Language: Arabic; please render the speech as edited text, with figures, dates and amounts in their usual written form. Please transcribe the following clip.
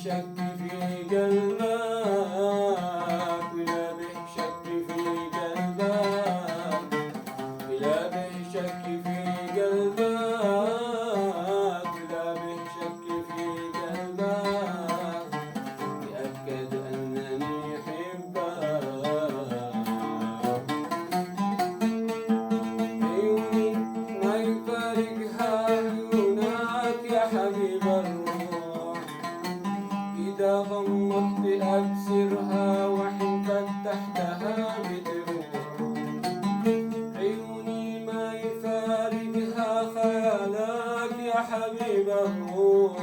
شك في قلبك ولا به شك في قلبك ولا به شك في قلبك ولا به شك في قلبك تأكد أنني أحبك. عيوني ما يفارقها عيونك يا حبيب الروح، إذا غمضت أبصرها وحين فتحتها بتروح. عيوني ما يفارقها خيالك يا حبيب الروح،